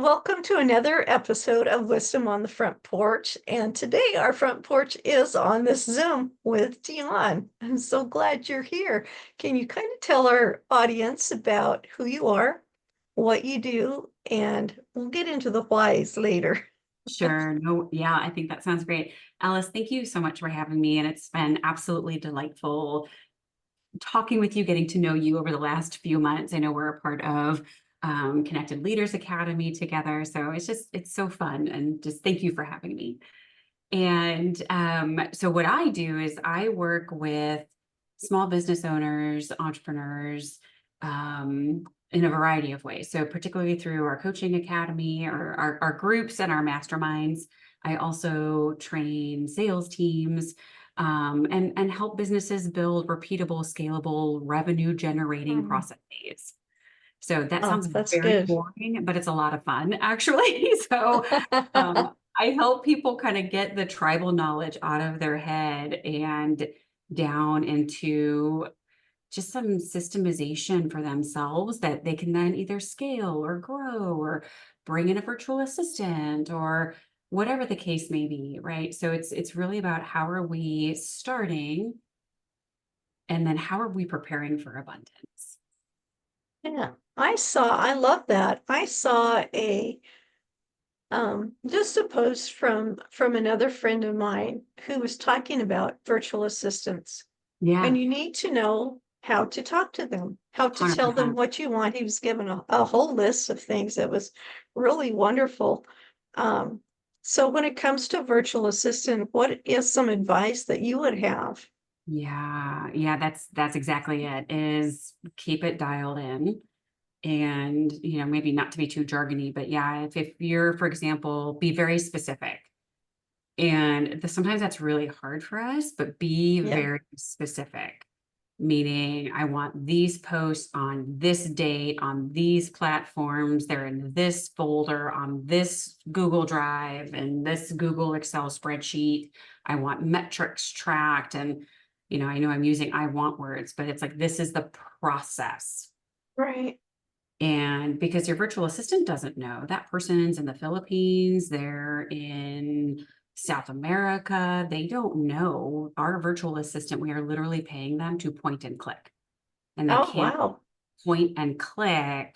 welcome to another episode of Wisdom on the Front Porch. And today our front porch is on this Zoom with Dionne. I'm so glad you're here. Can you kind of tell our audience about who you are, what you do, and we'll get into the whys later. Sure. No, yeah, I think that sounds great. Alice, thank you so much for having me. And it's been absolutely delightful talking with you, getting to know you over the last few months. I know we're a part of Connected Leaders Academy together. So it's so fun. And just thank you for having me. And so what I do is I work with small business owners, entrepreneurs, in a variety of ways. So particularly through our coaching academy or our groups and our masterminds. I also train sales teams and help businesses build repeatable, scalable, revenue generating Mhm. processes. So that Oh, sounds that's very good. boring, but it's a lot of fun, actually. So I help people kind of get the tribal knowledge out of their head and down into just some systemization for themselves that they can then either scale or grow or bring in a virtual assistant or whatever the case may be, right? So it's really about how are we starting and then how are we preparing for abundance? Yeah, I love that. I saw just a post from another friend of mine who was talking about virtual assistants. And Yeah, you need to know how to talk to them, how to tell them 100%. what you want. He was given a whole list of things that was really wonderful. Um, so when it comes to virtual assistant, what is some advice that you would have? Yeah, yeah, that's exactly it, is keep it dialed in. And, maybe not to be too jargony, but yeah, if you're, for example, be very specific. And sometimes that's really hard for us, but be Yeah, very specific. Meaning, I want these posts on this date, on these platforms, they're in this folder, on this Google Drive, and this Google Excel spreadsheet. I want metrics tracked. And, I know I'm using I want words, but it's like, this is the process. right. And because your virtual assistant doesn't know, that person's in the Philippines, they're in South America, they don't know. Our virtual assistant, we are literally paying them to point and click, and they Oh, can't wow. point and click.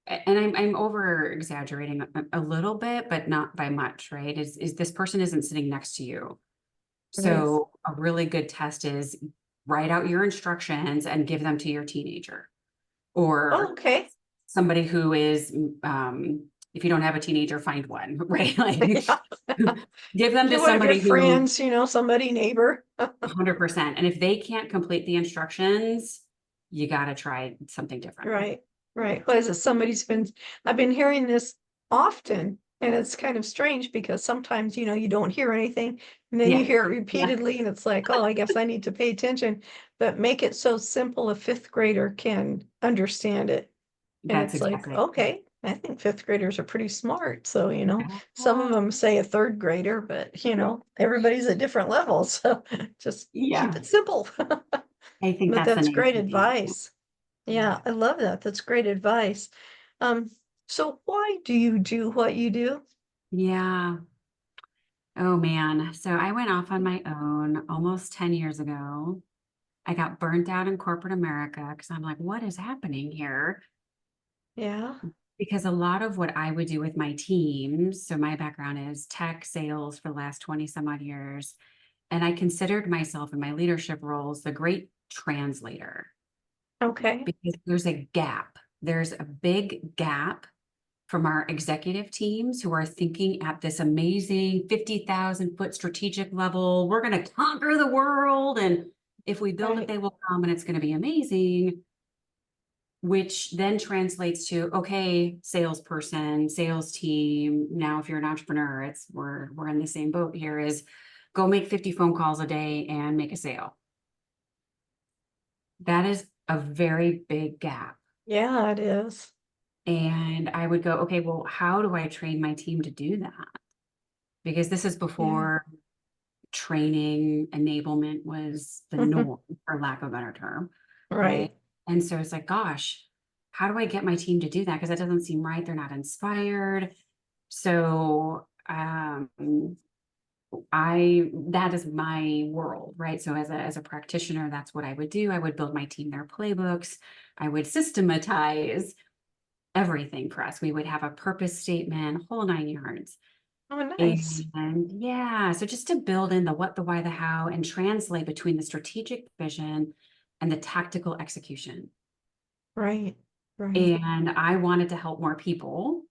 And I'm over exaggerating a little bit, but not by much, right? Is this person isn't sitting next to you. Right. So a really good test is write out your instructions and give them to your teenager Oh, or okay. somebody who is, if you don't have a teenager, find one, right? Like Yeah. give them to Get one of your somebody who friends, somebody, neighbor. 100%. And if they can't complete the instructions, you got to try something different. Right, right. What is it? I've been hearing this often, and it's kind of strange because sometimes, you don't hear anything, and then you Yeah. hear it Yeah. repeatedly, and it's like, oh, I guess I need to pay attention. But make it so simple a fifth grader can understand it. And That's it's like, exactly. okay, I think fifth graders are pretty smart. So, some of Yeah. them say a third grader, but everybody's at different levels. So just keep Yeah. it simple. I think But that's the that's name great of the game. advice. Yeah, I love that. That's great advice. Um, so why do you do what you do? Yeah. Oh man. So I went off on my own almost 10 years ago. I got burnt out in corporate America because I'm like, what is happening here? Yeah. Because a lot of what I would do with my teams, so my background is tech sales for the last 20 some odd years, and I considered myself in my leadership roles the great translator Okay. because there's a gap. There's a big gap from our executive teams who are thinking at this amazing 50,000 foot strategic level. We're going to conquer the world. And if we build it, Right. they will come and it's going to be amazing, which then translates to, okay, salesperson, sales team. Now, if you're an entrepreneur, we're in the same boat here, is go make 50 phone calls a day and make a sale. That is a very big gap. Yeah, it is. And I would go, okay, well, how do I train my team to do that? Because this is Yeah. before training enablement was the norm, for lack of a better term, right? Right. And so it's like, gosh, how do I get my team to do that? Because that doesn't seem right. They're not inspired. So that is my world, right? So as a practitioner, that's what I would do. I would build my team their playbooks. I would systematize everything for us. We would have a purpose statement, whole nine yards. Oh, nice. And yeah, so just to build in the what, the why, the how, and translate between the strategic vision and the tactical execution. Right. Right. And I wanted to help more people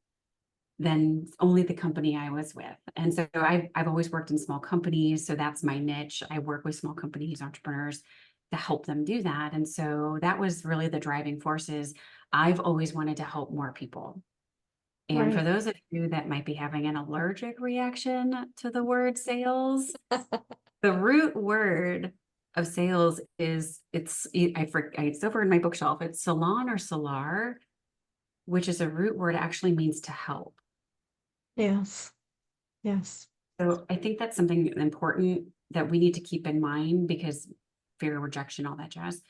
than only the company I was with. And so I've always worked in small companies. So that's my niche. I work with small companies, entrepreneurs to help them do that. And so that was really the driving forces. I've always wanted to help more people. And for Right. those of you that might be having an allergic reaction to the word sales, the root word of sales is it's over in my bookshelf. It's salon or salar, which is a root word, actually means to help. Yes. Yes. So I think that's something important that we need to keep in mind because fear of rejection, all that jazz.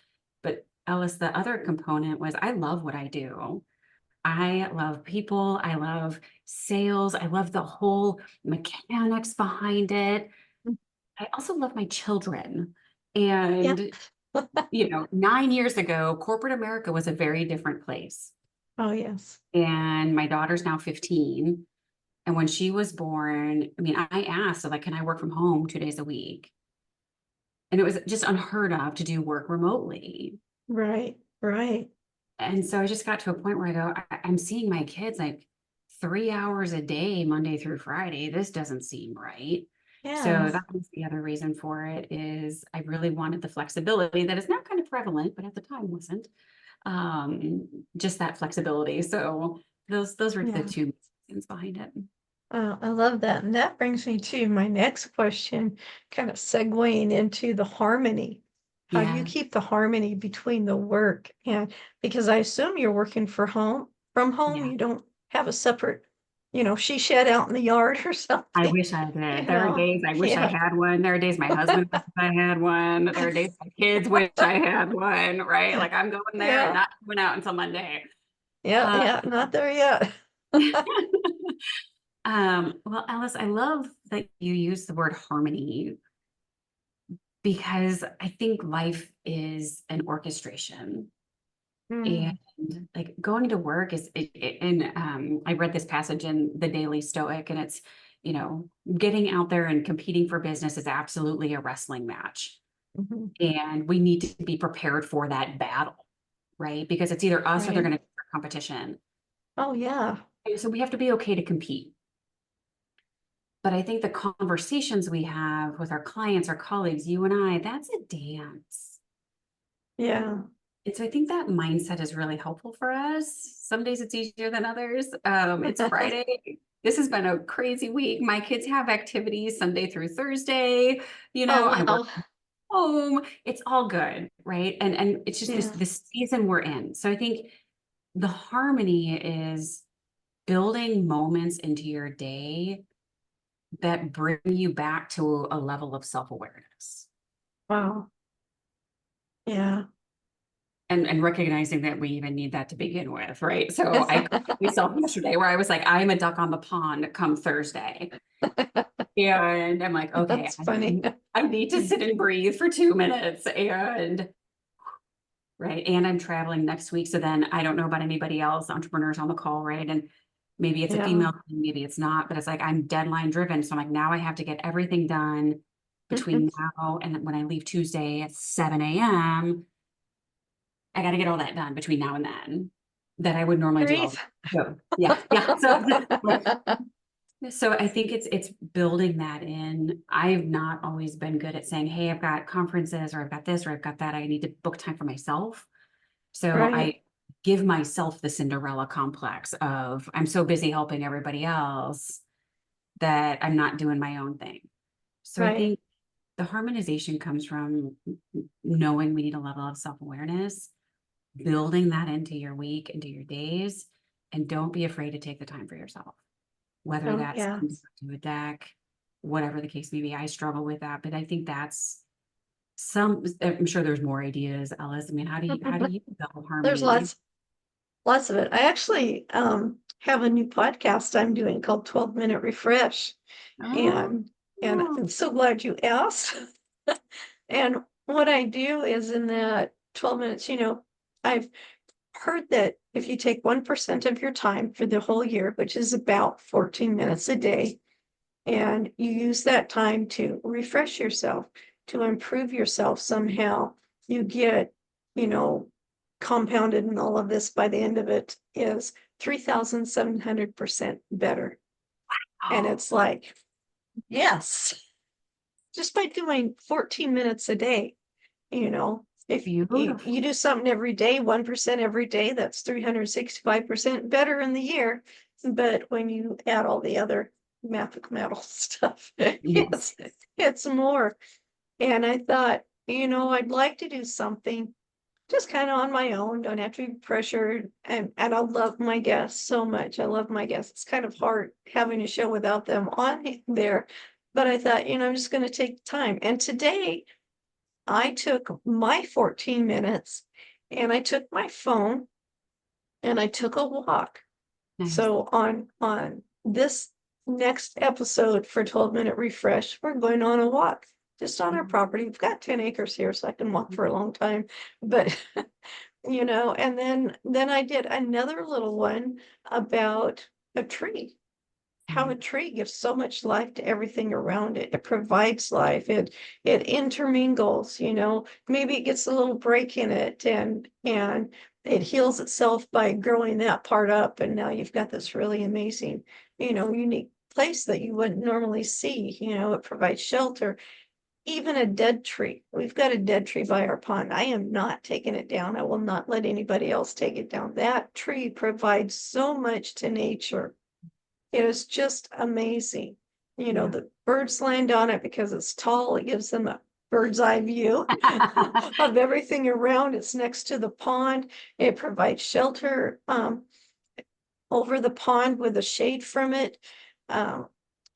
But Ellis, the other component was I love what I do. I love people. I love sales. I love the whole mechanics behind it. I also love my children. Yeah. And, 9 years ago, corporate America was a very different place. Oh, yes. And my daughter's now 15. And when she was born, I mean, I asked, so like, can I work from home 2 days a week? And it was just unheard of to do work remotely. Right. Right. And so I just got to a point where I go, I'm seeing my kids like 3 hours a day, Monday through Friday. This doesn't seem right. So Yes. that was the other reason for it is I really wanted the flexibility that is now kind of prevalent, but at the time wasn't. Just that flexibility. So those were the Yeah. two reasons behind it. I love that. And that brings me to my next question, kind of segueing into the harmony. How do you Yeah. keep the harmony between the work and because I assume you're working from home, Yeah. you don't have a separate, she shed out in the yard or I something, wish I did. you There are know. days I wish I Yeah. had one. There are days my husband wishes I had one. There are days my kids wish I had one, right? Like I'm going there and Yeah. not coming out until Monday. Yeah, Uh, yeah, not there yet. well, Alice, I love that you use the word harmony because I think life is an orchestration. And Mm, like going to work and I read this passage in the Daily Stoic, and it's, getting out there and competing for business is absolutely a wrestling match. mhm, And we need to be prepared for that battle, right? Because it's either us or they're right. going to competition. Oh, yeah. And so we have to be okay to compete. But I think the conversations we have with our clients, our colleagues, you and I, that's a dance. Yeah. And so I think that mindset is really helpful for us. Some days it's easier than others. It's Friday. This has been a crazy week. My kids have activities Sunday through Thursday. Oh, I work wow. home. It's all good, right? And it's just Yeah. this season we're in. So I think the harmony is building moments into your day that bring you back to a level of self-awareness. Wow. Yeah. And recognizing that we even need that to begin with, right? So I caught myself yesterday where I was like, I'm a duck on the pond come Thursday. And I'm like, okay, That's funny. I need to sit and breathe for 2 minutes. And right. And I'm traveling next week. So then I don't know about anybody else, entrepreneurs on the call, right? And maybe it's a Yeah. female thing, maybe it's not, but it's like I'm deadline driven. So I'm like, now I have to get everything done between now and when I leave Tuesday at 7 a.m. I got to get all that done between now and then that I would normally do Breathe. all. So yeah, yeah. So I think it's building that in. I've not always been good at saying, hey, I've got conferences or I've got this or I've got that. I need to book time for myself. So Right. I give myself the Cinderella complex of I'm so busy helping everybody else that I'm not doing my own thing. So I Right. think the harmonization comes from knowing we need a level of self-awareness, building that into your week, into your days, and don't be afraid to take the time for yourself, whether Oh, that's yeah. to a deck, whatever the case may be. I struggle with that, but I think that's I'm sure there's more ideas, Ellis. I mean, how do you build There's harmony? lots. lots of it. I actually have a new podcast I'm doing called 12-Minute Refresh. Oh, And I'm so glad you asked. And what I do is in that 12 minutes, I've heard that if you take 1% of your time for the whole year, which is about 14 minutes a day, and you use that time to refresh yourself, to improve yourself somehow, you get, you know, compounded in all of this by the end of it is 3,700% better. And oh, it's like, yes, just by doing 14 minutes a day, if beautiful. you do something every day, 1% every day, that's 365% better in the year. But when you add all the other mathematical stuff, Yes. it's more. And I thought, I'd like to do something just kind of on my own, don't have to be pressured. And I love my guests so much. I love my guests. It's kind of hard having a show without them on there. But I thought, I'm just going to take time. And today I took my 14 minutes and I took my phone and I took a walk. Nice. So on this next episode for 12-Minute Refresh, we're going on a walk just on our property. We've got 10 acres here, so I can walk for a long time. But and then I did another little one about a tree, how a tree gives so much life to everything around it. It provides life. It intermingles, maybe it gets a little break in it and it heals itself by growing that part up. And now you've got this really amazing, unique place that you wouldn't normally see. It provides shelter. Even a dead tree. We've got a dead tree by our pond. I am not taking it down. I will not let anybody else take it down. That tree provides so much to nature. It is just amazing. Yeah. The birds land on it because it's tall. It gives them a bird's eye view of everything around. It's next to the pond. It provides shelter over the pond with a shade from it. Um,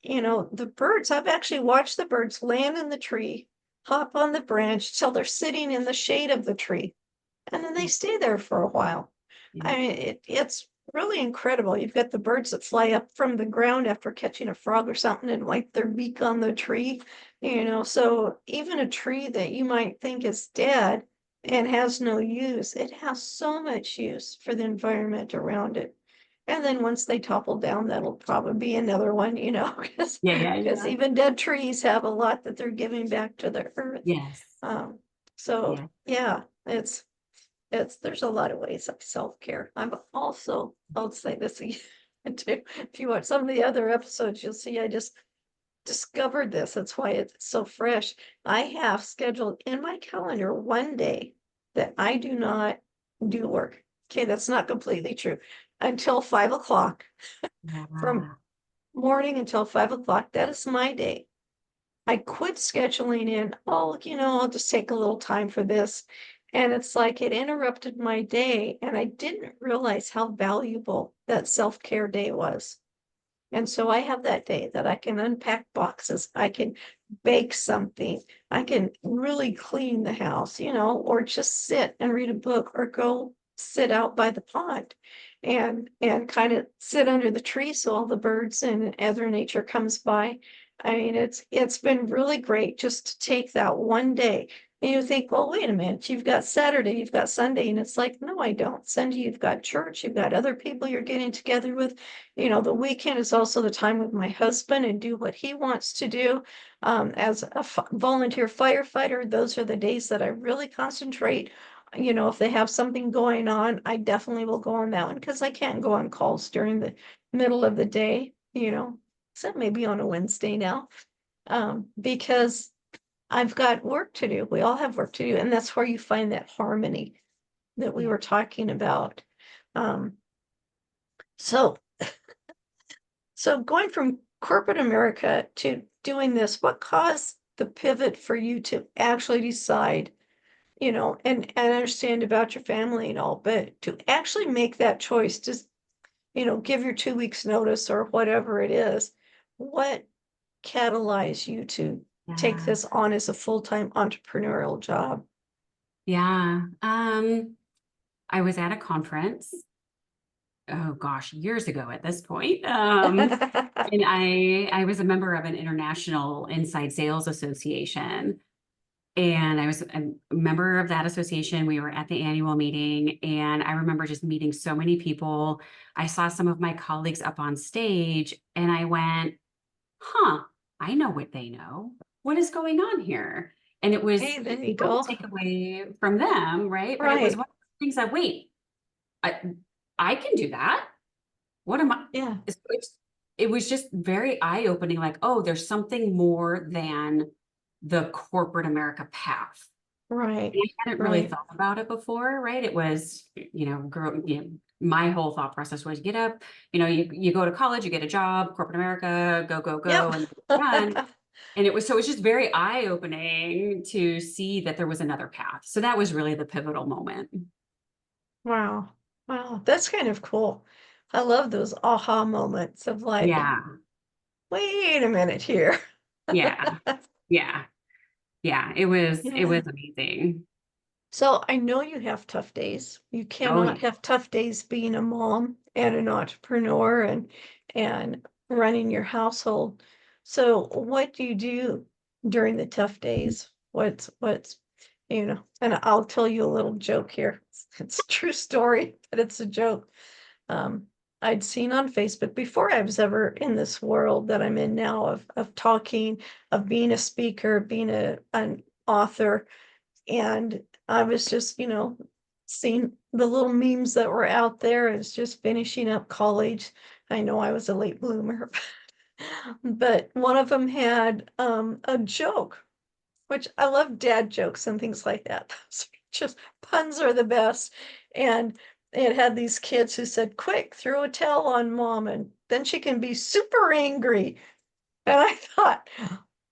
the birds, I've actually watched the birds land in the tree, hop on the branch till they're sitting in the shade of the tree, and then they stay there for a while. Yeah. I mean, it's really incredible. You've got the birds that fly up from the ground after catching a frog or something and wipe their beak on the tree, so even a tree that you might think is dead and has no use, it has so much use for the environment around it. And then once they topple down, that'll probably be another one, because Yeah, yeah, yeah. even dead trees have a lot that they're giving back to the earth. Yes. So Yeah. yeah, there's a lot of ways of self-care. I'll say this again too. If you watch some of the other episodes, you'll see I just discovered this. That's why it's so fresh. I have scheduled in my calendar one day that I do not do work. Okay, that's not completely true. Until 5 o'clock, from Yeah. morning until 5 o'clock, that is my day. I quit scheduling in, oh, I'll just take a little time for this. And it's like it interrupted my day, and I didn't realize how valuable that self-care day was. And so I have that day that I can unpack boxes, I can bake something, I can really clean the house, or just sit and read a book or go sit out by the pond and kind of sit under the tree so all the birds and other nature comes by. I mean, it's been really great just to take that one day. And you think, well, wait a minute, you've got Saturday, you've got Sunday, and it's like, no, I don't. Sunday, you've got church, you've got other people you're getting together with. The weekend is also the time with my husband and do what he wants to do. As a volunteer firefighter, those are the days that I really concentrate. If they have something going on, I definitely will go on that one because I can't go on calls during the middle of the day, except maybe on a Wednesday now, because I've got work to do. We all have work to do, and that's where you find that harmony that we Yeah. were talking about. Um, so So going from corporate America to doing this, what caused the pivot for you to actually decide, and understand about your family and all, but to actually make that choice, just, give your 2 weeks notice or whatever it is, what catalyzed you to take Yeah. this on as a full-time entrepreneurial job? Yeah. I was at a conference oh gosh, years ago at this point. And I was a member of an international inside sales association. And I was a member of that association. We were at the annual meeting, and I remember just meeting so many people. I saw some of my colleagues up on stage, and I went, huh, I know what they know. What is going on here? And it was Hey, there you no go. takeaway from them, right? But it was Right. one of the things that, wait, I, I can do that. What am I? Yeah. It was just very eye-opening, like, oh, there's something more than the corporate America path. Right. And I hadn't really Right. thought about it before, right? It was, my whole thought process was get up, you go to college, you get a job, corporate America, go, go, go, Yep. and run. And it was just very eye-opening to see that there was another path. So that was really the pivotal moment. Wow. Wow. That's kind of cool. I love those aha moments of like, Yeah, wait a minute here. yeah, yeah, yeah. It was Yeah. amazing. So I know you have tough days. You Oh cannot yeah. have tough days being a mom and an entrepreneur and running your household. So what do you do during the tough days? What's and I'll tell you a little joke here. It's a true story, but it's a joke. Um, I'd seen on Facebook before I was ever in this world that I'm in now of talking, of being a speaker, being an author, and I was just, seeing the little memes that were out there. I was just finishing up college. I know I was a late bloomer, but one of them had a joke, which I love dad jokes and things like that. Just puns are the best. And it had these kids who said, quick, throw a towel on mom, and then she can be super angry. And I thought,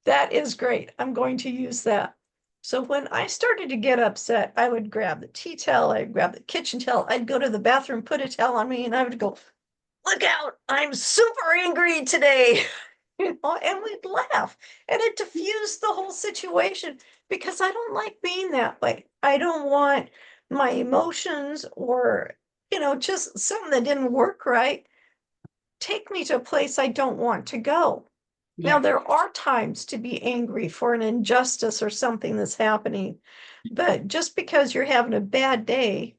that is great. I'm going to use that. So when I started to get upset, I would grab the tea towel, I'd grab the kitchen towel, I'd go to the bathroom, put a towel on me, and I would go, look out, I'm super angry today. And we'd laugh. And it diffused the whole situation because I don't like being that way. I don't want my emotions or, just something that didn't work right take me to a place I don't want to go. Now, Yeah. there are times to be angry for an injustice or something that's happening, but just because you're having a bad day,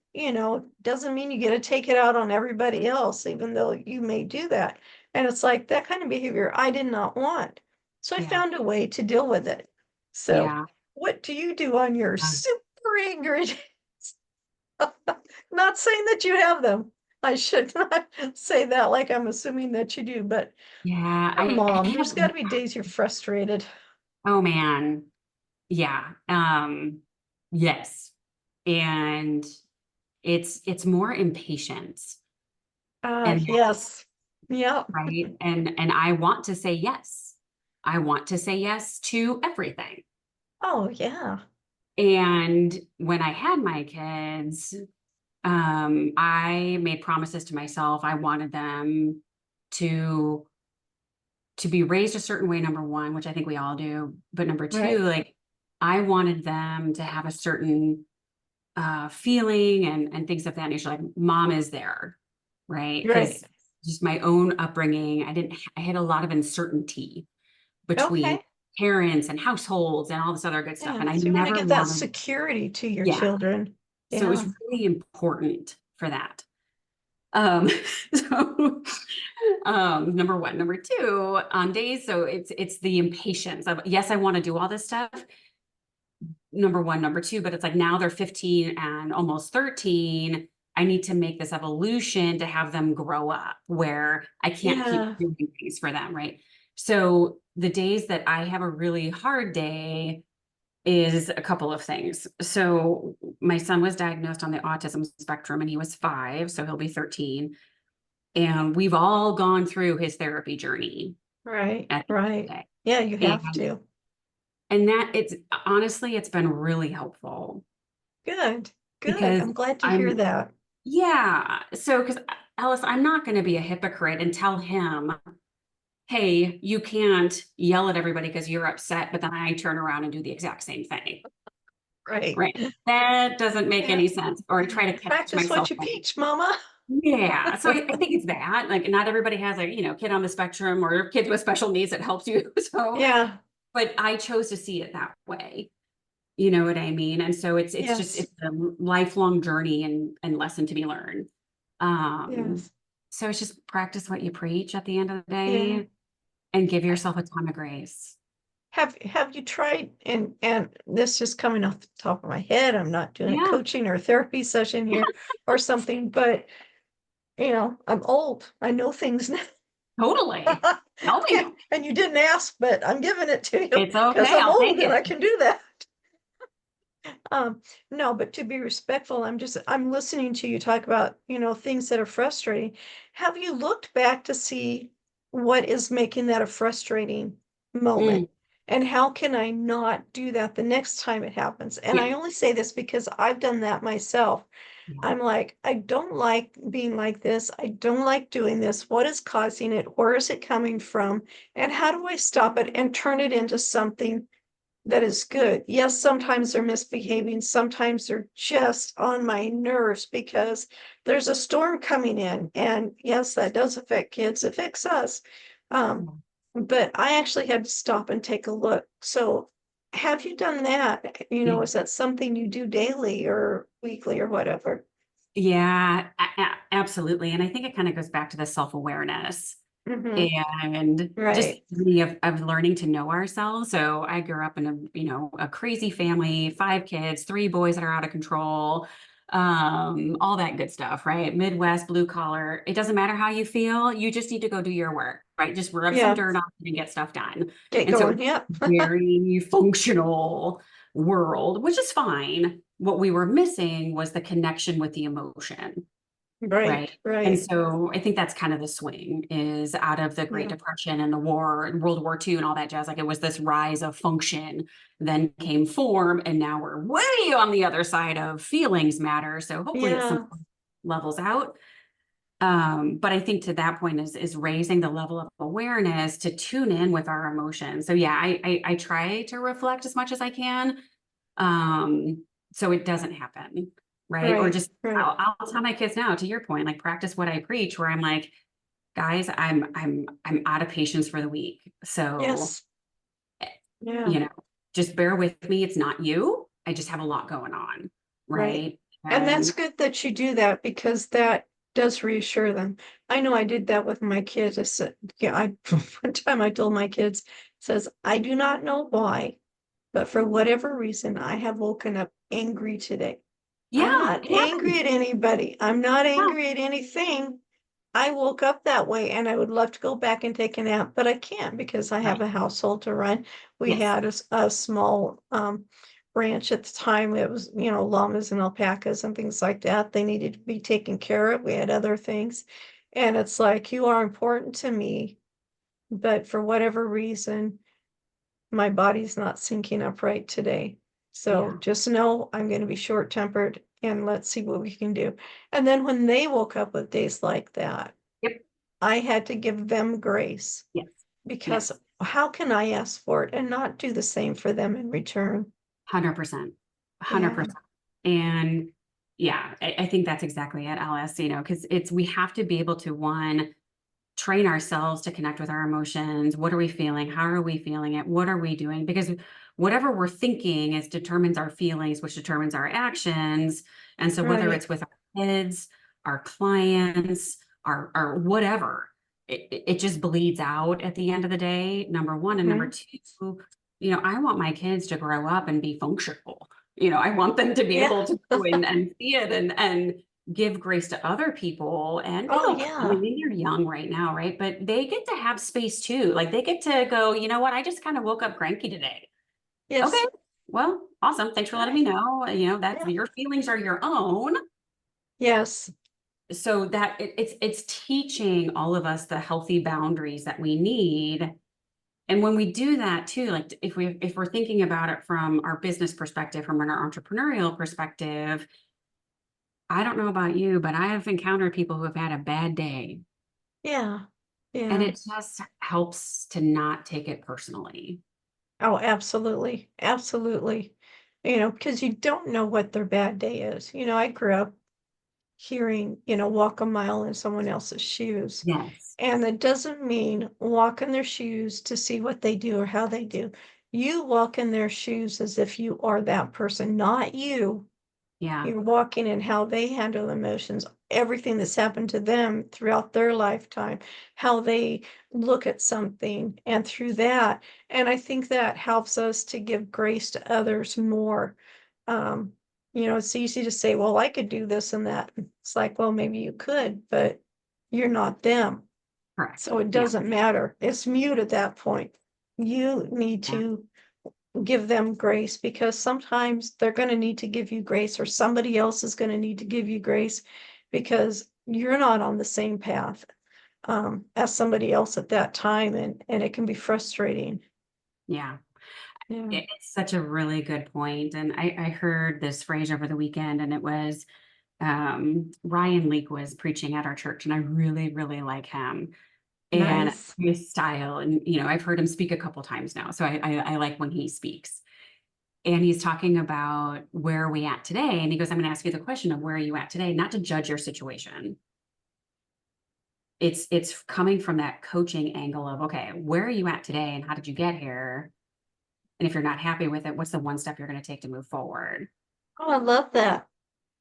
doesn't mean you get to take it out on everybody else, even though you may do that. And it's like that kind of behavior I did not want. So I Yeah. found a way to deal with it. So, Yeah. what do you do on your super angry days? Not saying that you have them. I should not say that like I'm assuming that you do, but Yeah. you're a I mom. have, There's got to be days you're frustrated. oh man. Yeah. Yes. And it's more impatience. Ah, And yes. Yeah. right. And I want to say yes. I want to say yes to everything. Oh, yeah. And when I had my kids, I made promises to myself. I wanted them to be raised a certain way, number one, which I think we all do. But number two, Right. like I wanted them to have a certain feeling and things of that nature. Like mom is there, right? Right. Because just my own upbringing, I had a lot of uncertainty between Okay. parents and households and all this other good stuff. Yeah. And I So you want to never give that wanted, security to your yeah. children. So it was Yeah. really important for that. Um, so number one, number two, on days, so it's the impatience of yes, I want to do all this stuff. Number one, number two, but it's like now they're 15 and almost 13. I need to make this evolution to have them grow up where I can't keep Yeah. doing things for them, right? So the days that I have a really hard day is a couple of things. So my son was diagnosed on the autism spectrum and he was 5, so he'll be 13. And we've all gone through his therapy journey Right. at the end of Right. the day. Yeah, you have And to. that it's honestly, it's been really helpful Good. Good. because I'm glad to hear I'm, that. yeah. So, because Alice, I'm not going to be a hypocrite and tell him, hey, you can't yell at everybody because you're upset, but then I turn around and do the exact same thing. Right. Right. That doesn't make Yeah. any sense. Or I try to catch Practice what myself you going, preach, Mama. Yeah. So I think it's that, like, not everybody has a, kid on the spectrum or kids with special needs that helps you. So, Yeah, but I chose to see it that way. You know what I mean? And so it's just yes, it's a lifelong journey and lesson to be learned. Um, yes, so it's just practice what you preach at the end of the yeah. day and give yourself a ton of grace. Have you tried, and this is coming off the top of my head, I'm not doing a Yeah, coaching or therapy session here or something, but I'm old. I know things now. totally. Tell me. And you didn't ask, but I'm giving it to you It's because okay. I'm I'll take old and it. I can do that. No, but to be respectful, I'm listening to you talk about, things that are frustrating. Have you looked back to see what is making that a frustrating moment? Mm, And how can I not do that the next time it happens? And yeah. I only say this because I've done that myself. Yeah. I'm like, I don't like being like this. I don't like doing this. What is causing it? Where is it coming from? And how do I stop it and turn it into something that is good? Yes, sometimes they're misbehaving. Sometimes they're just on my nerves because there's a storm coming in. And yes, that does affect kids, it affects us. Um, but I actually had to stop and take a look. So have you done that? Yeah. Is that something you do daily or weekly or whatever? Yeah, absolutely. And I think it kind of goes back to the self-awareness Hmm. and just Right. of learning to know ourselves. So I grew up in a crazy family, 5 kids, 3 boys that are out of control, all that good stuff, right? Midwest, blue collar. It doesn't matter how you feel, you just need to go do your work, right? Just rub some Yeah. dirt on it and get stuff done. Get And so going. it's Yeah. a very functional world, which is fine. What we were missing was the connection with the emotion. Right. Right. And Right. so I think that's kind of the swing is out of the Great Yeah. Depression and the war and World War II and all that jazz. Like it was this rise of function, then came form, and now we're way on the other side of feelings matter. So hopefully at some Yeah. point levels out. But I think to that point is raising the level of awareness to tune in with our emotions. So yeah, I try to reflect as much as I can, um, so it doesn't happen, right? Or Right. just Right. I'll tell my kids now, to your point, like practice what I preach, where I'm like, guys, I'm out of patience for the week. So, Yes. eh, Yeah. you know, just bear with me. It's not you. I just have a lot going on, Right. right? And that's And good that you do that because that does reassure them. I know I did that with my kids. I said, yeah, one time I told my kids, says, I do not know why, but for whatever reason, I have woken up angry today. I'm yeah, not it angry happens. at anybody. I'm not Yeah, angry at anything. I woke up that way and I would love to go back and take a nap, but I can't because I have right. a household to run. We Yes. had a small ranch at the time. It was, llamas and alpacas and things like that. They needed to be taken care of. We had other things. And it's like, you are important to me, but for whatever reason, my body's not syncing up right today. So Yeah. just know I'm going to be short tempered and let's see what we can do. And then when they woke up with days like that, Yep. I had to give them grace Yes. because Yes. how can I ask for it and not do the same for them in return? 100%. Yeah, 100%. And yeah, I think that's exactly it, Alice, because we have to be able to one, train ourselves to connect with our emotions. What are we feeling? How are we feeling it? What are we doing? Because whatever we're thinking is determines our feelings, which determines our actions. And so whether right. it's with our kids, our clients, our whatever, it just bleeds out at the end of the day, number one. And number Mhm. two, I want my kids to grow up and be functional. I want them to be Yeah. able to go and see it and give grace to other people and be Oh, okay. I yeah. mean, they're young right now, right? But they get to have space too. Like they get to go, you know what? I just kind of woke up cranky today. Okay. Yes. Well, awesome. Thanks for letting me Right. know. That's Yeah. your feelings are your own. Yes. So that it's teaching all of us the healthy boundaries that we need. And when we do that too, like if we're thinking about it from our business perspective, from an entrepreneurial perspective, I don't know about you, but I have encountered people who have had a bad day. Yeah. And Yeah. it just helps to not take it personally. Oh, absolutely. Absolutely. Because you don't know what their bad day is. I grew up hearing, walk a mile in someone else's shoes. Yes. And it doesn't mean walk in their shoes to see what they do or how they do. You walk in their shoes as if you are that person, not you. Yeah. You're walking in how they handle emotions, everything that's happened to them throughout their lifetime, how they look at something, and through that. And I think that helps us to give grace to others more. Um, it's easy to say, well, I could do this and that. It's like, well, maybe you could, but you're not them. Correct. So it Yeah. doesn't matter. It's mute at that point. You need Yeah. to give them grace, because sometimes they're going to need to give you grace, or somebody else is going to need to give you grace, because you're not on the same path as somebody else at that time, and it can be frustrating. Yeah. Yeah. It's such a really good point. And I heard this phrase over the weekend, and it was Ryan Leake was preaching at our church, and I really, really like him and Nice. his style. And, I've heard him speak a couple times now. So I like when he speaks. And he's talking about where are we at today? And he goes, I'm going to ask you the question of where are you at today, not to judge your situation. It's coming from that coaching angle of, okay, where are you at today and how did you get here? And if you're not happy with it, what's the one step you're going to take to move forward? Oh, I love that.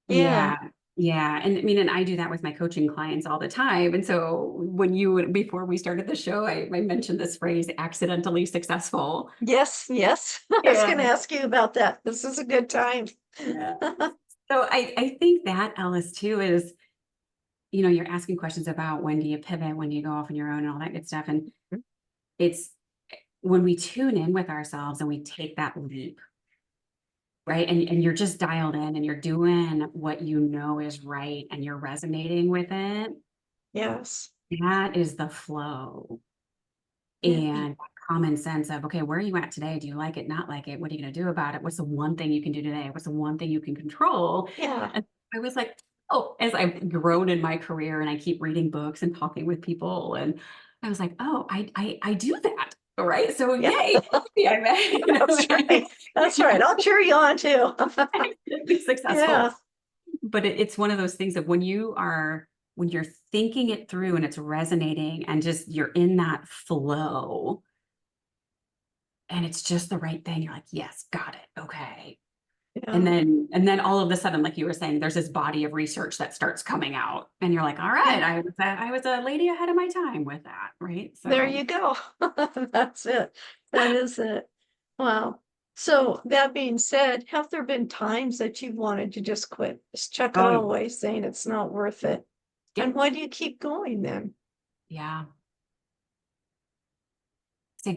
Yeah. Yeah. Yeah. And I mean, and I do that with my coaching clients all the time. And so before we started the show, I mentioned this phrase, accidentally successful. Yes, yes. I was going to Yeah. ask you about that. This is a good time. Yeah. So I think that, Ellis, too, is, you're asking questions about when do you pivot, when do you go off on your own and all that good stuff. And it's when we tune in with ourselves and we take that leap, right? And you're just dialed in and you're doing what you know is right and you're resonating with it. Yes. That is the flow Yeah. and common sense of, okay, where are you at today? Do you like it, not like it? What are you going to do about it? What's the one thing you can do today? What's the one thing you can control? Yeah. And I was like, oh, as I've grown in my career and I keep reading books and talking with people, and I was like, oh, I do that. All right. So Yeah. yay. Yeah, That's right. That's right. I'll cheer you on too. be successful. Yeah. But it's one of those things that when you're thinking it through and it's resonating and just you're in that flow and it's just the right thing, you're like, yes, got it. Okay. Yeah. And then all of a sudden, like you were saying, there's this body of research that starts coming out. And you're like, all right, Yeah. I was a lady ahead of my time with that. Right. There So you go. That's it. That is it. Wow. So that being said, have there been times that you wanted to just quit, just chuck it oh all away, saying it's not worth it? And yep. why do you keep going then? Yeah. So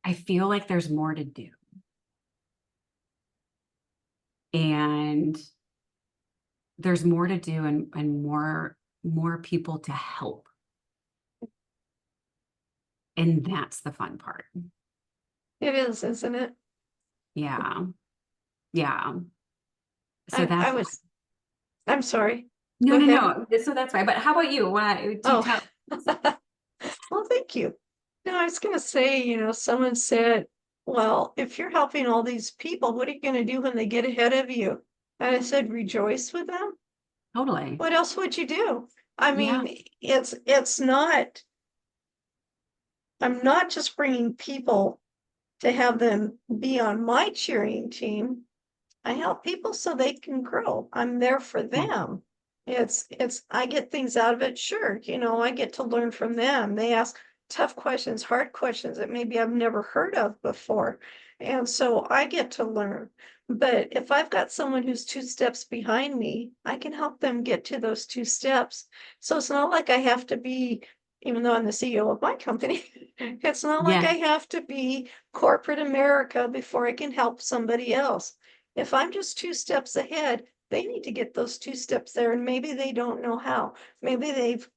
I feel like there's more to do. And there's more to do and more people to help. And that's the fun part. It is, isn't it? Yeah. Yeah. So I that's was, I'm sorry. no, Go no, ahead. no. So that's why. But how about you? Why do you Oh, tell? well, thank you. No, I was going to say, someone said, well, if you're helping all these people, what are you going to do when they get ahead of you? And I said, rejoice with them. Totally. What else would you do? I Yeah. mean, it's not, I'm not just bringing people to have them be on my cheering team. I help people so they can grow. I'm there for Yeah. them. I get things out of it. Sure. I get to learn from them. They ask tough questions, hard questions that maybe I've never heard of before. And so I get to learn. But if I've got someone who's two steps behind me, I can help them get to those two steps. So it's not like I have to be, even though I'm the CEO of my company, it's not like Yeah. I have to be corporate America before I can help somebody else. If I'm just two steps ahead, they need to get those two steps there, and maybe they don't know how. Maybe they've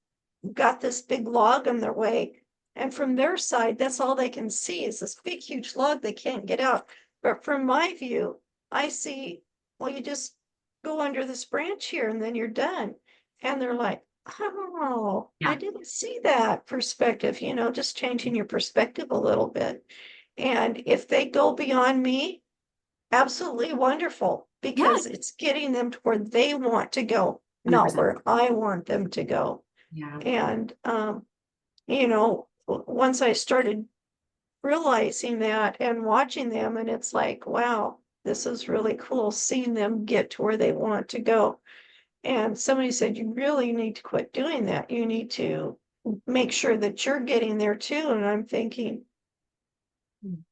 got this big log in their way, and from their side, that's all they can see is this big, huge log they can't get out. But from my view, I see, well, you just go under this branch here and then you're done. And they're like, oh, I Yeah. didn't see that perspective, just changing your perspective a little bit. And if they go beyond me, absolutely wonderful Yes, because it's getting them to where they want to go, not 100%. where I want them to go. Yeah. And, once I started realizing that and watching them, and it's like, wow, this is really cool seeing them get to where they want to go. And somebody said, you really need to quit doing that. You need to make sure that you're getting there too. And I'm thinking, Mm.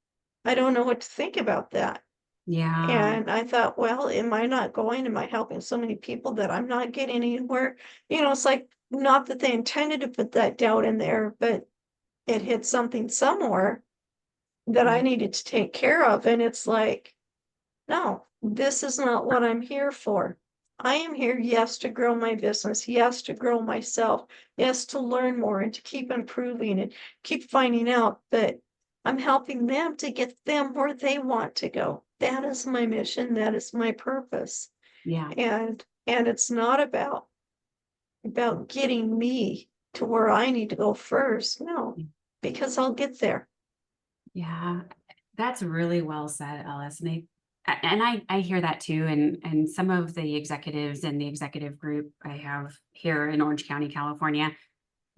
I don't know what to think about that. Yeah. And I thought, well, am I not going? Am I helping so many people that I'm not getting anywhere? It's like, not that they intended to put that doubt in there, but it hit something somewhere that I Yeah. needed to take care of. And it's like, no, this is not what I'm here for. I am here, yes, to grow my business, yes, to grow myself, yes, to learn more and to keep improving and keep finding out that I'm helping them to get them where they want to go. That is my mission. That is my purpose. Yeah. And it's not about getting me to where I need to go first. No, because I'll get there. Yeah. That's really well said, Ellis. And I hear that too. And some of the executives in the executive group I have here in Orange County, California,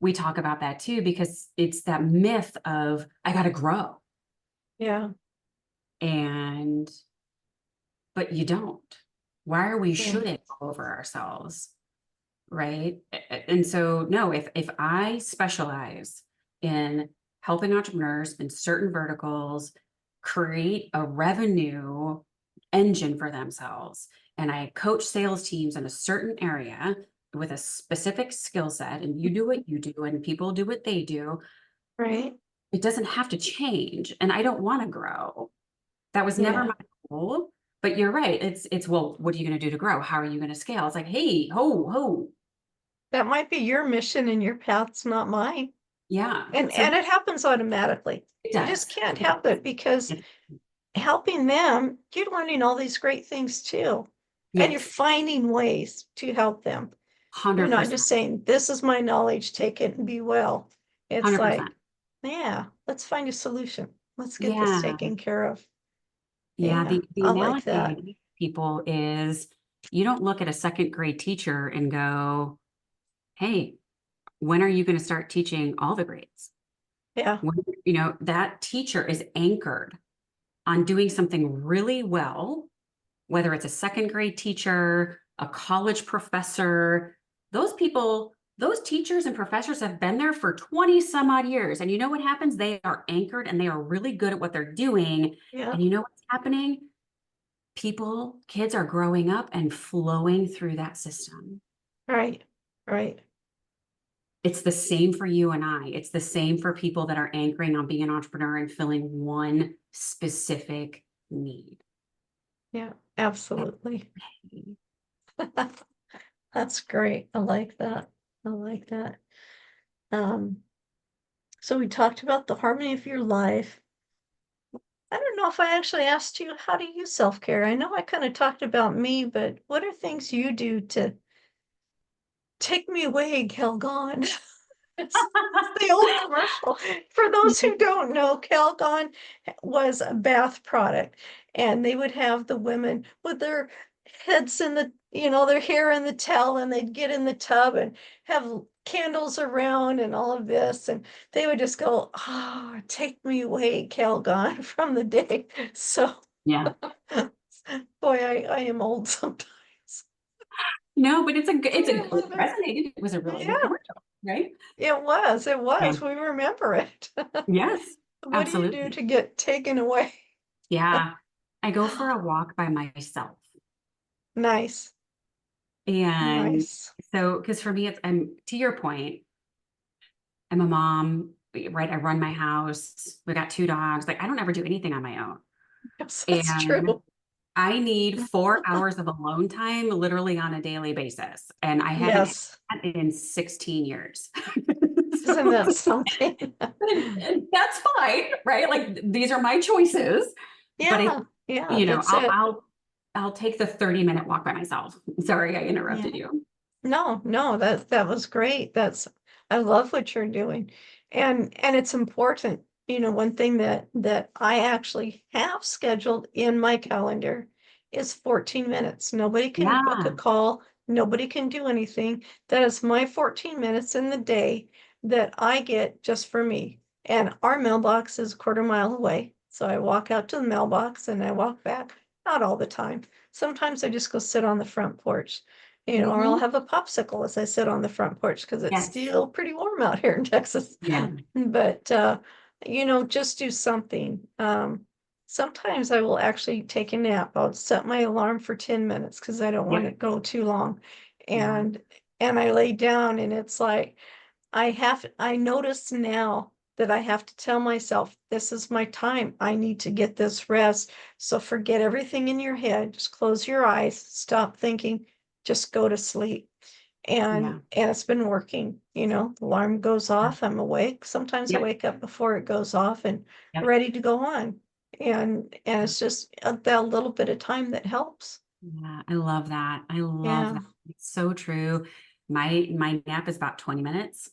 we talk about that too, because it's that myth of I gotta grow. Yeah, And but you don't. Why are we yeah, shooting all over ourselves? Right. And so no, if I specialize in helping entrepreneurs in certain verticals create a revenue engine for themselves, and I coach sales teams in a certain area with a specific skill set, and you do what you do and people do what they do, right. it doesn't have to change. And I don't want to grow. That was never Yeah. my goal. But you're right. It's well, what are you going to do to grow? How are you going to scale? It's like, hey, ho. That might be your mission and your path's not mine. Yeah. So And it happens automatically. it You just does. can't It help it because it helping them, you're learning all these great things too. And you're yes, finding ways to help them. You're not 100%. just saying, this is my knowledge, take it and be well. It's 100%. like, yeah, let's find a solution. Let's get this Yeah. taken care of. Yeah. Yeah, The I like analogy I that. give people is you don't look at a second grade teacher and go, hey, when are you going to start teaching all the grades? Yeah, When, that teacher is anchored on doing something really well, whether it's a second grade teacher, a college professor, those people, those teachers and professors have been there for 20 some odd years. And you know what happens? They are anchored and they are really good at what they're doing. yeah, And you know what's happening? Kids are growing up and flowing through that system. right, right. It's the same for you and I. It's the same for people that are anchoring on being an entrepreneur and filling one specific need. Yeah, absolutely. That's great. I like that. I like that. Um, so we talked about the harmony of your life. I don't know if I actually asked you, how do you self-care? I know I kind of talked about me, but what are things you do to take me away, Calgon? It's the old commercial. For those who don't know, Calgon was a bath product, and they would have the women with their heads in their hair in the towel, and they'd get in the tub and have candles around and all of this, and they would just go, "Ah, take me away, Calgon," from the day. So, Yeah. boy, I am old sometimes. No, but it's a I good love it. resonated. It was a really good Yeah, commercial, right? it Yeah. was. We remember it. Yes, What do you do absolutely. to get taken away? Yeah. I go for a walk by myself. Nice, And nice. so, because for me, I'm to your point, I'm a mom, right? I run my house. We got two dogs. Like, I don't ever do anything on my own. Yes, that's And true. I need 4 hours of alone time literally on a daily basis. And I haven't had Yes, that in 16 years. isn't So, that something? and that's fine, right? Like these are my choices. But I, Yeah, yeah, you know, that's I'll it. I'll I'll take the 30-minute walk by myself. Sorry, I Yeah. interrupted you. No, no, that was great. I love what you're doing. And it's important. one thing that I actually have scheduled in my calendar is 14 minutes. Nobody can book a Yeah. call. Nobody can do anything. That is my 14 minutes in the day that I get just for me. And our mailbox is a quarter mile away. So I walk out to the mailbox and I walk back. Not all the time. Sometimes I just go sit on the front porch, or I'll Hmm. have a popsicle as I sit on the front porch because it's Yes. still pretty warm out here in Texas. Yeah. But just do something. Sometimes I will actually take a nap. I'll set my alarm for 10 minutes because I don't want Yep. it to go too long. Yeah. And I lay down and it's like I notice now that I have to tell myself, this is my time. I need to get this rest. So forget everything in your head. Just close your eyes, stop thinking, just go to sleep. Yeah. And it's been working, the alarm goes off, I'm awake. Sometimes I Yep. wake up before it goes off and Yep. ready to go on. And it's just that little bit of time that helps. Yeah. I love that. I love Yeah. that. It's so true. My nap is about 20 minutes,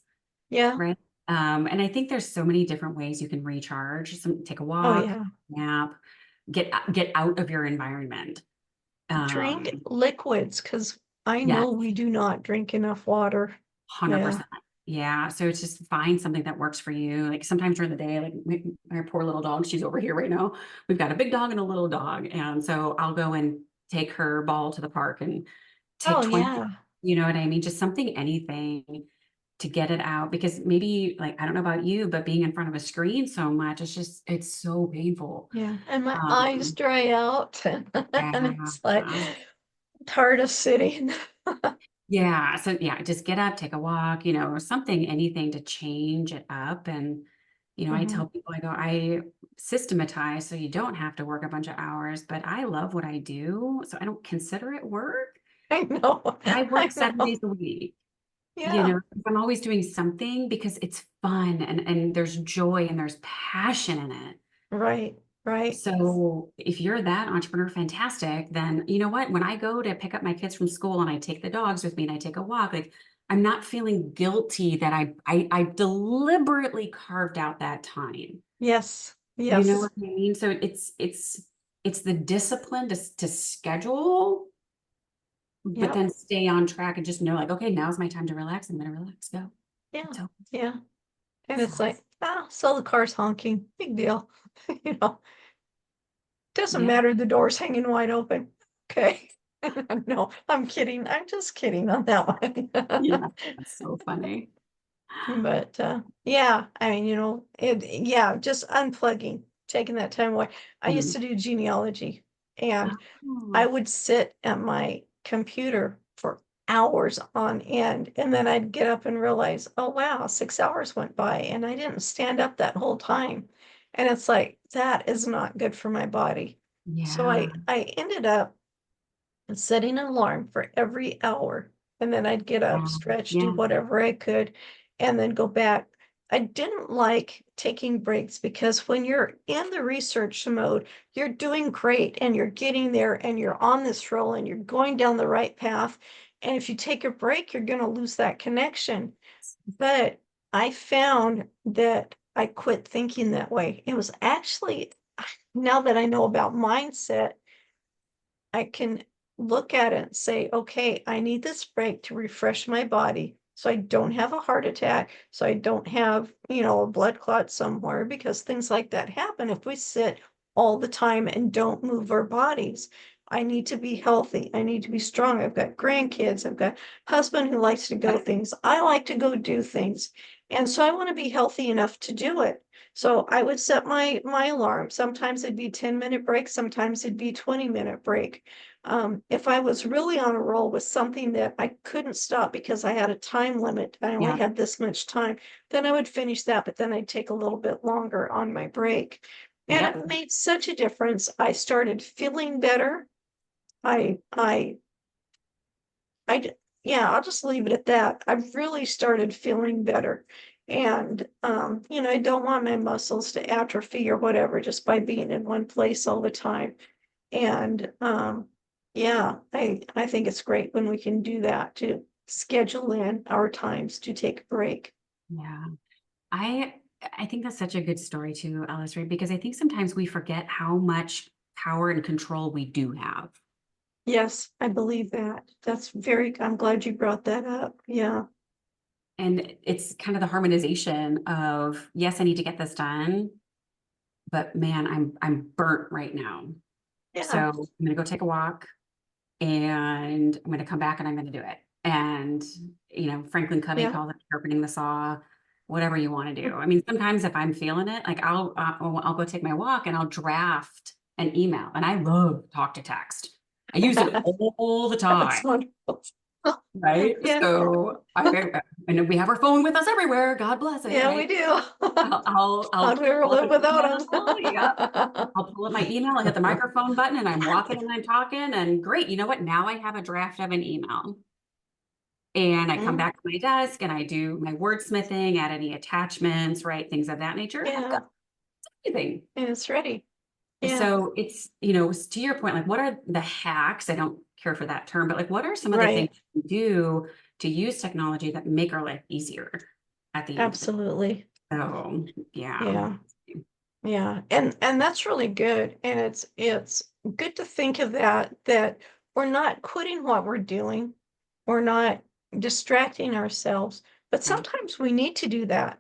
Yeah. right? And I think there's so many different ways you can recharge. Take a Oh walk, yeah. nap, get out of your environment. Drink Um, liquids because I yes, know we do not drink enough water. Yeah. 100%. Yeah. So it's just find something that works for you. Like sometimes during the day, like my poor little dog, she's over here right now. We've got a big dog and a little dog. And so I'll go and take her ball to the park and take Oh 20, yeah. you know what I mean? Just something, anything to get it out. Because maybe like, I don't know about you, but being in front of a screen so much, it's so painful. Yeah. And my eyes Um, dry out and yeah. it's like tired of sitting. Yeah. So yeah, just get up, take a walk, or something, anything to change it up. And, I tell Mhm. people, I go, I systematize so you don't have to work a bunch of hours, but I love what I do. So I don't consider it work. I know. I work I 7 days know. a week, Yeah. I'm always doing something because it's fun and there's joy and there's passion in it. Right. Right. So if you're that entrepreneur, fantastic, then you know what? When I go to pick up my kids from school and I take the dogs with me and I take a walk, like I'm not feeling guilty that I deliberately carved out that time. Yes. You know what Yes. I mean? So it's the discipline to schedule, but Yep. then stay on track and just know like, okay, now's my time to relax. I'm gonna relax, go. Yeah. So, Yeah. And so it's like, so the car's honking. Big deal. You know, doesn't yeah, matter. The door's hanging wide open. Okay. No, I'm kidding. I'm just kidding on that yeah, one. that's so funny. But yeah, I mean, yeah, just unplugging, taking that time away. I used Mm. to do genealogy and I Oh, would sit at my computer for hours on end. And then I'd get up and realize, oh, wow, 6 hours went by and I didn't stand up that whole time. And it's like, that is not good for my body. So yeah, I ended up setting an alarm for every hour. And then I'd get up, yeah, stretch, do yeah, whatever I could, and then go back. I didn't like taking breaks because when you're in the research mode, you're doing great and you're getting there and you're on this roll and you're going down the right path. And if you take a break, you're going to lose that connection. But I found that I quit thinking that way. It was actually, now that I know about mindset, I can look at it and say, okay, I need this break to refresh my body so I don't have a heart attack, so I don't have, a blood clot somewhere, because things like that happen if we sit all the time and don't move our bodies. I need to be healthy. I need to be strong. I've got grandkids. I've got a husband who likes to go things. I like to go do things. And so I want to be healthy enough to do it. So I would set my alarm. Sometimes it'd be 10-minute break, sometimes it'd be 20-minute break. If I was really on a roll with something that I couldn't stop because I had a time limit, I only yeah, had this much time, then I would finish that, but then I'd take a little bit longer on my break. And yep, it made such a difference. I started feeling better. I I yeah, I'll just leave it at that. I've really started feeling better. And I don't want my muscles to atrophy or whatever just by being in one place all the time. And yeah, I think it's great when we can do that to schedule in our times to take a break. yeah. I I think that's such a good story too, Alice, right? Because I think sometimes we forget how much power and control we do have. Yes, I believe that. I'm glad you brought that up. Yeah. And it's kind of the harmonization of, yes, I need to get this done, but man, I'm burnt right now. So Yeah. I'm gonna go take a walk and I'm gonna come back and I'm gonna do it. And Franklin Covey Yeah. calls it sharpening the saw, whatever you want to do. I mean, sometimes if I'm feeling it, like I'll go take my walk and I'll draft an email. And I love talk to text. I use it all the That's time. wonderful. Right. Yeah. So I know we have our phone with us everywhere. God bless it. Yeah, we Right. do. I'll How'd we ever pull up live an without email. Yep. them? I'll pull up my email. I hit the microphone button and I'm walking and I'm talking. And great. You know what? Now I have a draft of an email. And I come Mm, back to my desk and I do my wordsmithing, add any attachments, right? Things of that nature. And I've yeah, got everything. and it's ready. Yeah, So it's, to your point, like what are the hacks? I don't care for that term, but like what are some of the things right. you do to use technology that make our life easier at the end of the day? Absolutely. So yeah. Yeah. Yeah. And that's really good. And it's good to think of that we're not quitting what we're doing. We're not distracting ourselves. But Right. sometimes we need to do that.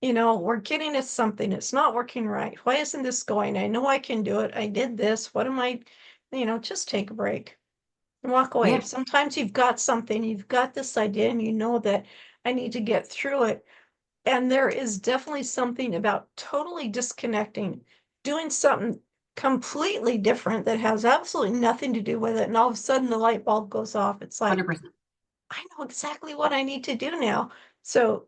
We're getting at something, it's not working right. Why isn't this going? I know I can do it. I did this. What am I, just take a break and walk away. Yeah, Sometimes you've got something, you've got this idea, and you know that I need to get through it. And there is definitely something about totally disconnecting, doing something completely different that has absolutely nothing to do with it. And all of a sudden the light bulb goes off. It's like, 100%. I know exactly what I need to do now. So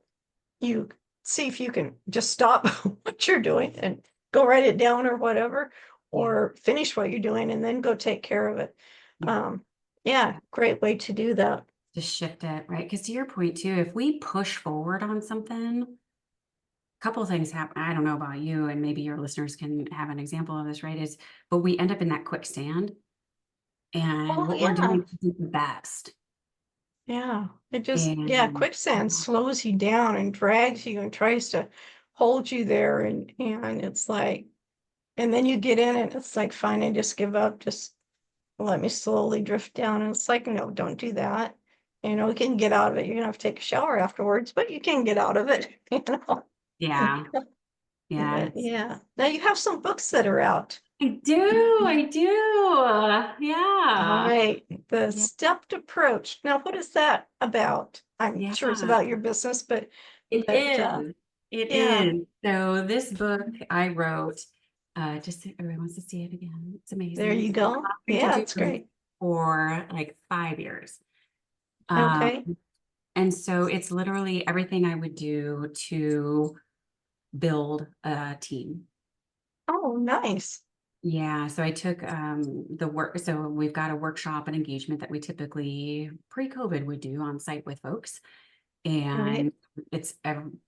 you see if you can just stop what you're doing and go write it down or whatever, Yeah. or finish what you're doing and then go take care of it. Yeah. Um, yeah, great way to do that. Just shift it, right? Because to your point too, if we push forward on something, a couple of things happen. I don't know about you, and maybe your listeners can have an example of this, right? But we end up in that quicksand and Oh, what we're yeah. doing isn't the best. Yeah. Yeah, And quicksand slows you down and drags you and tries to hold you there. And it's like, and then you get in it. It's like, fine, I just give up. Just let me slowly drift down. And it's like, no, don't do that. You can get out of it. You're gonna have to take a shower afterwards, but you can get out of it, you know. yeah, But yes. yeah. Now you have some books that are out. I do. All Yeah. right. The Yeah. stepped approach. Now, what is that about? I'm Yeah. sure it's about your business, but It but is. It yeah, is. So this book I wrote, just so everyone wants to see it again. It's there amazing. you So go. I to Yeah, do it's this great. for like 5 years. Um, Okay. and so it's literally everything I would do to build a team. Oh, nice. Yeah, so I took the work. So we've got a workshop and engagement that we typically pre-COVID would do on site with folks. All right. And it's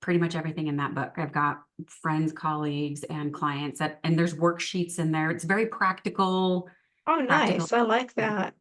pretty much everything in that book. I've got friends, colleagues, and clients and there's worksheets in there. It's very practical, Oh, practical. nice. I like that.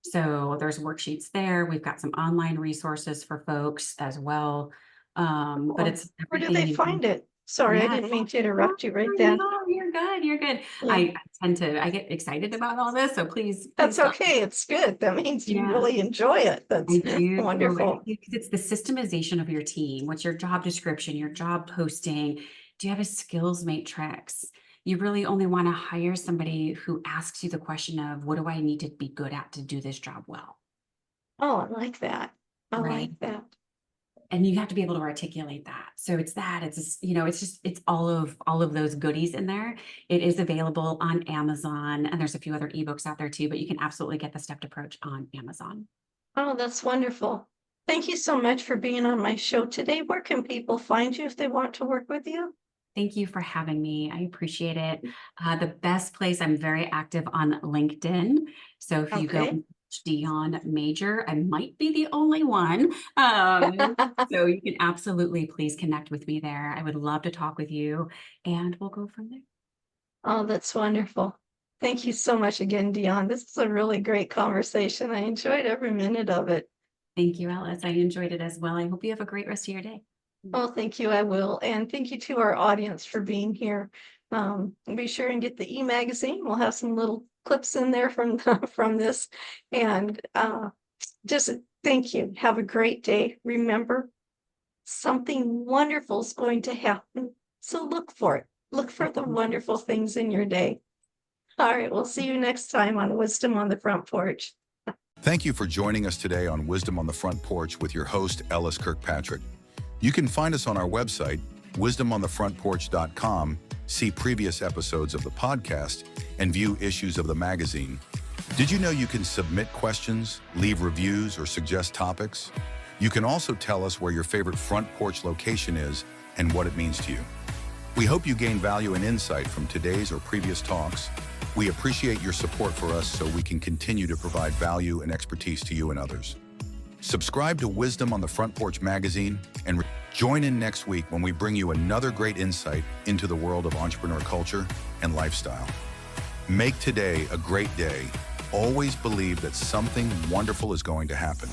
So there's worksheets there. We've got some online resources for folks as well. But Cool. it's Where do they everything. find it? Sorry, I Yeah. didn't mean to No, interrupt you right no, then. you're good. You're good. Yeah, I get excited about all this. So please that's stop. okay. It's good. That means you Yeah. really enjoy it. That's I do, wonderful. because it's the systemization of your team. What's your job description, your job posting? Do you have a skills matrix? You really only want to hire somebody who asks you the question of, what do I need to be good at to do this job well? Oh, I like that. I Right. like that. And you have to be able to articulate that. So it's all of those goodies in there. It is available on Amazon, and there's a few other ebooks out there too, but you can absolutely get the stepped approach on Amazon. Oh, that's wonderful. Thank you so much for being on my show today. Where can people find you if they want to work with you? Thank you for having me. I appreciate it. The best place, I'm very active on LinkedIn. So if you go Okay. Dionne Mejer, I might be the only one. So you can absolutely please connect with me there. I would love to talk with you and we'll go from there. Oh, that's wonderful. Thank you so much again, Dionne. This is a really great conversation. I enjoyed every minute of it. Thank you, Alice. I enjoyed it as well. I hope you have a great rest of your day. Oh, thank you, I will. And thank you to our audience for being here. Be sure and get the e-magazine. We'll have some little clips in there from from this. And just thank you. Have a great day. Remember, something wonderful is going to happen. So look for it. Look for the wonderful things in your day. All right, we'll see you next time on Wisdom on the Front Porch. Thank you for joining us today on Wisdom on the Front Porch with your host, Ellis Kirkpatrick. You can find us on our website, wisdomonthefrontporch.com, see previous episodes of the podcast, and view issues of the magazine. Did you know you can submit questions, leave reviews, or suggest topics? You can also tell us where your favorite front porch location is and what it means to you. We hope you gain value and insight from today's or previous talks. We appreciate your support for us so we can continue to provide value and expertise to you and others. Subscribe to Wisdom on the Front Porch magazine and join in next week when we bring you another great insight into the world of entrepreneur culture and lifestyle. Make today a great day. Always believe that something wonderful is going to happen.